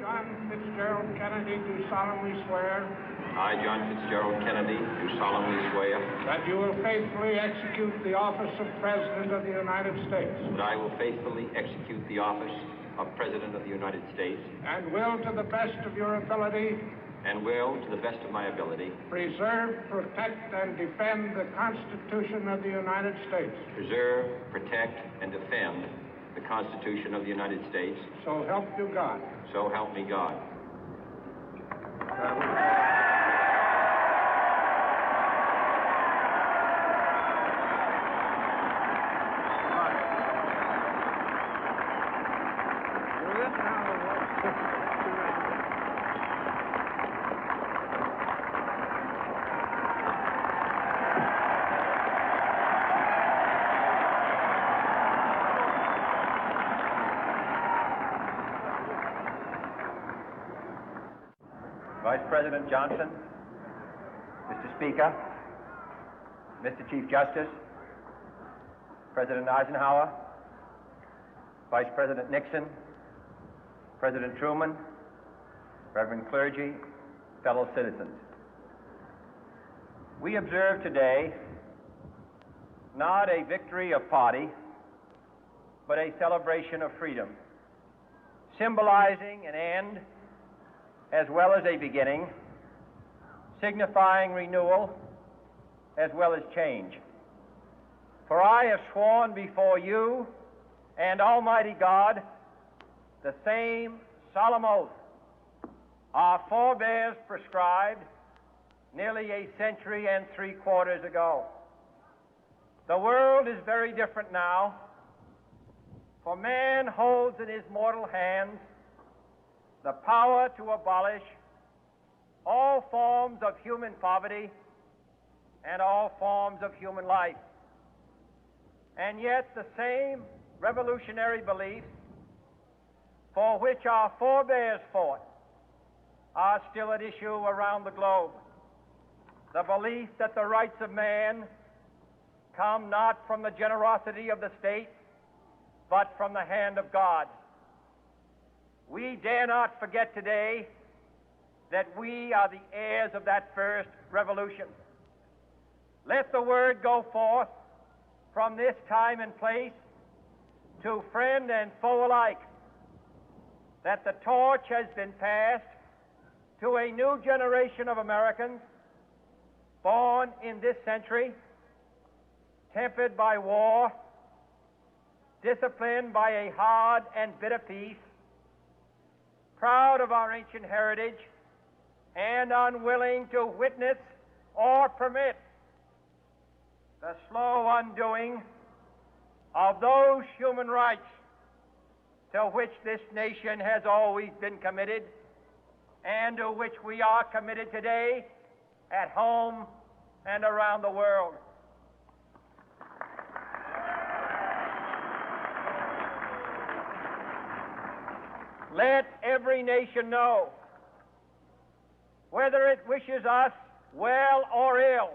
John Fitzgerald Kennedy, do solemnly swear. I, John Fitzgerald Kennedy, do solemnly swear. That you will faithfully execute the office of President of the United States. That I will faithfully execute the office of President of the United States. And will, to the best of your ability. And will, to the best of my ability. Preserve, protect, and defend the Constitution of the United States. Preserve, protect, and defend the Constitution of the United States. So help you God. So help me God. Vice President Johnson, Mr. Speaker, Mr. Chief Justice, President Eisenhower, Vice President Nixon, President Truman, Reverend clergy, fellow citizens. We observe today not a victory of party, but a celebration of freedom, symbolizing an end as well as a beginning, signifying renewal as well as change. For I have sworn before you and Almighty God the same solemn oath our forebears prescribed nearly a century and 3/4 ago. The world is very different now, for man holds in his mortal hands the power to abolish all forms of human poverty and all forms of human life. And yet the same revolutionary beliefs for which our forebears fought are still at issue around the globe. The belief that the rights of man come not from the generosity of the state, but from the hand of God. We dare not forget today that we are the heirs of that first revolution. Let the word go forth from this time and place to friend and foe alike that the torch has been passed to a new generation of Americans born in this century, tempered by war, disciplined by a hard and bitter peace, proud of our ancient heritage, and unwilling to witness or permit the slow undoing of those human rights to which this nation has always been committed and to which we are committed today at home and around the world. Let every nation know, whether it wishes us well or ill,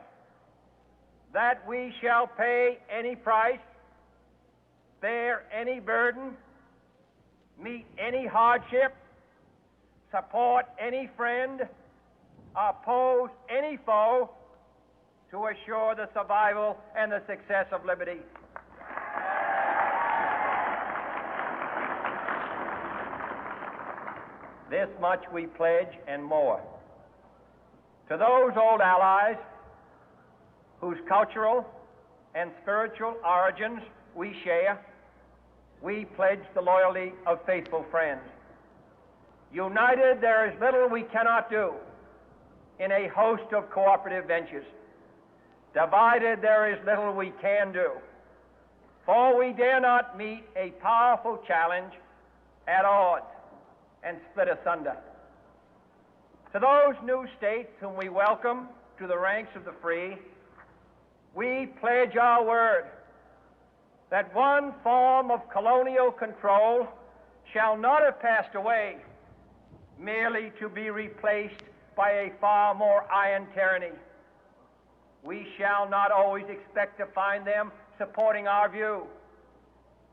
that we shall pay any price, bear any burden, meet any hardship, support any friend, oppose any foe to assure the survival and the success of liberty. This much we pledge and more. To those old allies whose cultural and spiritual origins we share, we pledge the loyalty of faithful friends. United, there is little we cannot do in a host of cooperative ventures. Divided, there is little we can do, for we dare not meet a powerful challenge at odds and split asunder. To those new states whom we welcome to the ranks of the free, we pledge our word that one form of colonial control shall not have passed away, merely to be replaced by a far more iron tyranny. We shall not always expect to find them supporting our view,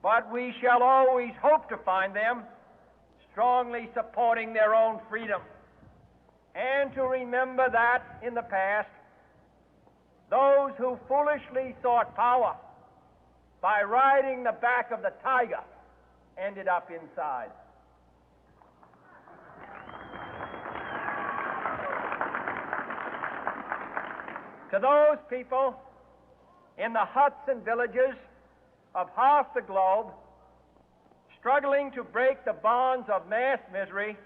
but we shall always hope to find them strongly supporting their own freedom, and to remember that in the past, those who foolishly sought power by riding the back of the tiger ended up inside. To those people in the huts and villages of half the globe struggling to break the bonds of mass misery,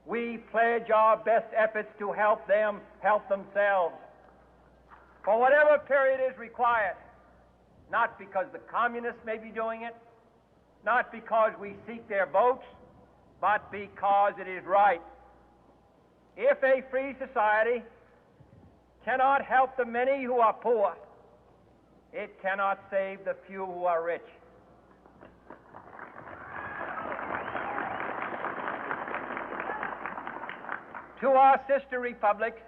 we pledge our best efforts to help them help themselves for whatever period is required, not because the communists may be doing it, not because we seek their votes, but because it is right. If a free society cannot help the many who are poor, it cannot save the few who are rich. To our sister republics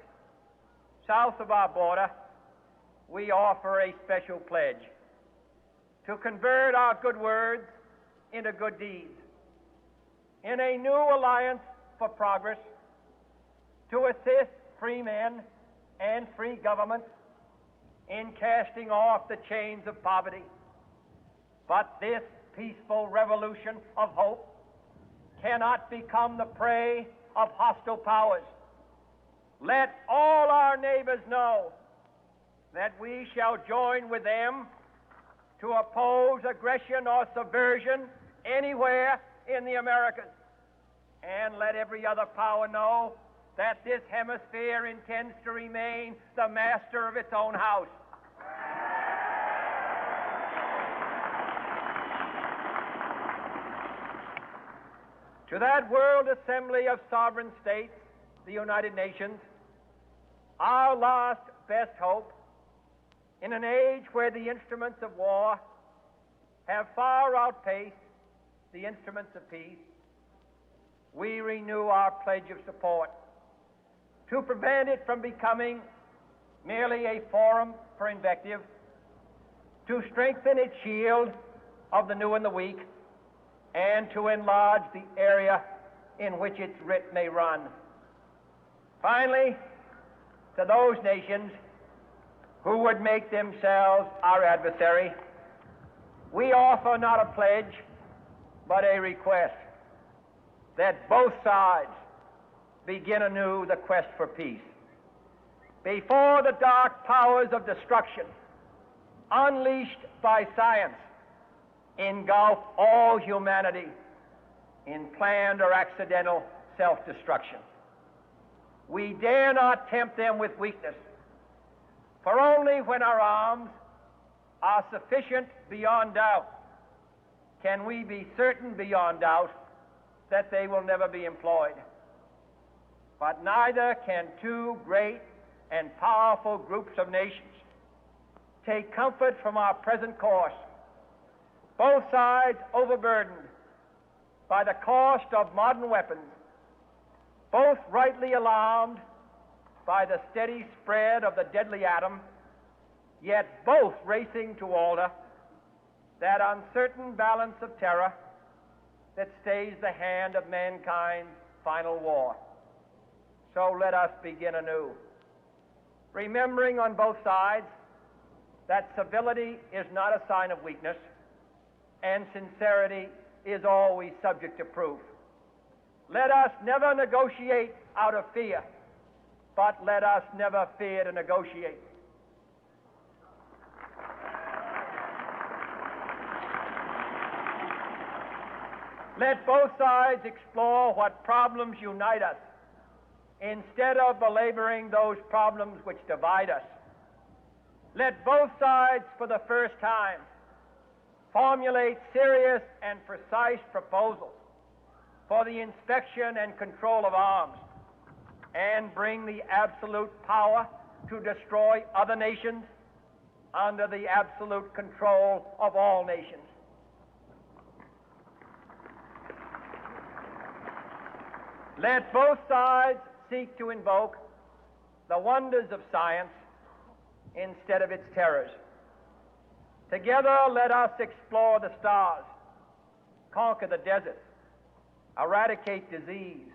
south of our border, we offer a special pledge to convert our good words into good deeds, in a new alliance for progress, to assist free men and free governments in casting off the chains of poverty. But this peaceful revolution of hope cannot become the prey of hostile powers. Let all our neighbors know that we shall join with them to oppose aggression or subversion anywhere in the Americas. And let every other power know that this hemisphere intends to remain the master of its own house. To that World Assembly of Sovereign States, the United Nations, our last best hope, in an age where the instruments of war have far outpaced the instruments of peace, we renew our pledge of support to prevent it from becoming merely a forum for invective, to strengthen its shield of the new and the weak, and to enlarge the area in which its writ may run. Finally, to those nations who would make themselves our adversary, we offer not a pledge, but a request that both sides begin anew the quest for peace. Before the dark powers of destruction, unleashed by science, engulf all humanity in planned or accidental self-destruction, we dare not tempt them with weakness, for only when our arms are sufficient beyond doubt can we be certain beyond doubt that they will never be employed. But neither can two great and powerful groups of nations take comfort from our present course, both sides overburdened by the cost of modern weapons, both rightly alarmed by the steady spread of the deadly atom, yet both racing to alter that uncertain balance of terror that stays the hand of mankind's final war. So let us begin anew, remembering on both sides that civility is not a sign of weakness, and sincerity is always subject to proof. Let us never negotiate out of fear, but let us never fear to negotiate. Let both sides explore what problems unite us, instead of belaboring those problems which divide us. Let both sides, for the first time, formulate serious and precise proposals for the inspection and control of arms, and bring the absolute power to destroy other nations under the absolute control of all nations. Let both sides seek to invoke the wonders of science instead of its terrors. Together, let us explore the stars, conquer the deserts, eradicate disease,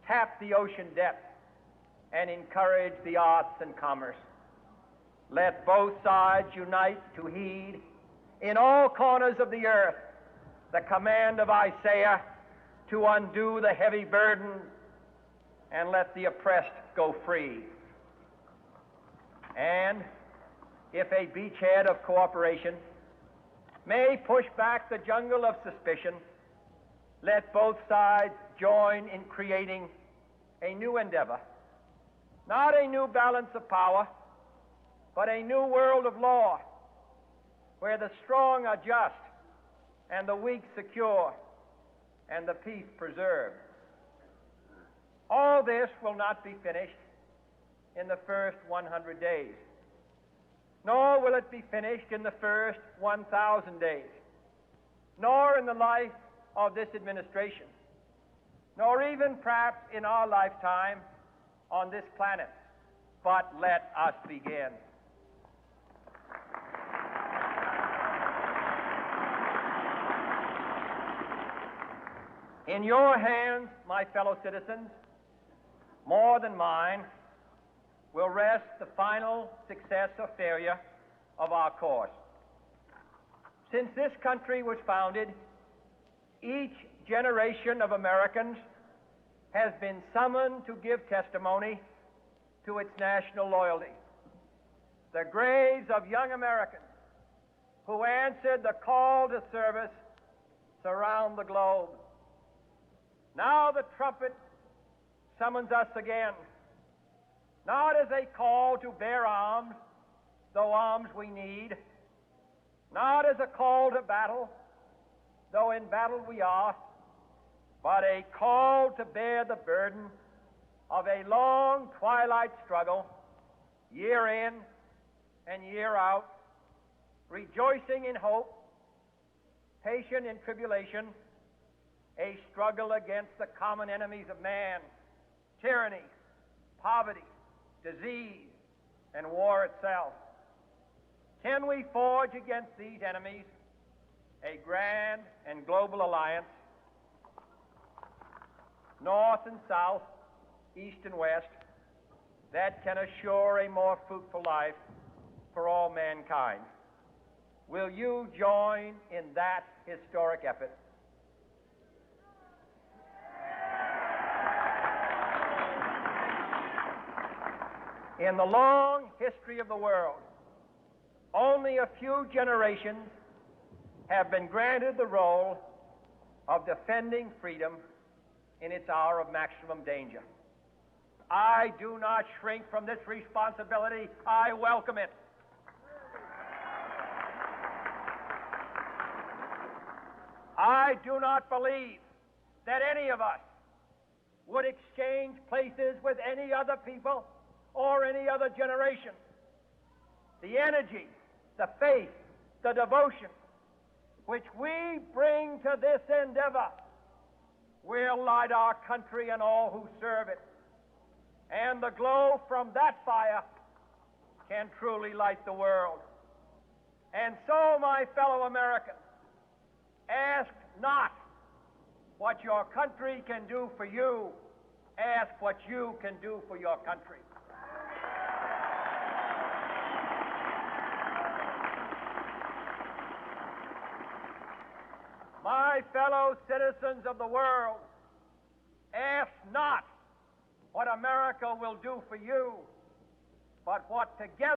tap the ocean depth, and encourage the arts and commerce. Let both sides unite to heed in all corners of the earth the command of Isaiah to undo the heavy burden and let the oppressed go free. And if a beachhead of cooperation may push back the jungle of suspicion, let both sides join in creating a new endeavor, not a new balance of power, but a new world of law, where the strong are just and the weak secure and the peace preserved. All this will not be finished in the first 100 days, nor will it be finished in the first 1,000 days, nor in the life of this administration, nor even perhaps in our lifetime on this planet. But let us begin. In your hands, my fellow citizens, more than mine, will rest the final success or failure of our course. Since this country was founded, each generation of Americans has been summoned to give testimony to its national loyalty. The graves of young Americans who answered the call to service surround the globe. Now the trumpet summons us again, not as a call to bear arms, though arms we need, not as a call to battle, though in battle we are, but a call to bear the burden of a long twilight struggle, year in and year out, rejoicing in hope, patient in tribulation, a struggle against the common enemies of man, tyranny, poverty, disease, and war itself. Can we forge against these enemies a grand and global alliance, north and south, east and west, that can assure a more fruitful life for all mankind? Will you join in that historic effort? In the long history of the world, only a few generations have been granted the role of defending freedom in its hour of maximum danger. I do not shrink from this responsibility. I welcome it. I do not believe that any of us would exchange places with any other people or any other generation. The energy, the faith, the devotion which we bring to this endeavor will light our country and all who serve it. And the glow from that fire can truly light the world. And so, my fellow Americans, ask not what your country can do for you, ask what you can do for your country. My fellow citizens of the world, ask not what America will do for you, but what together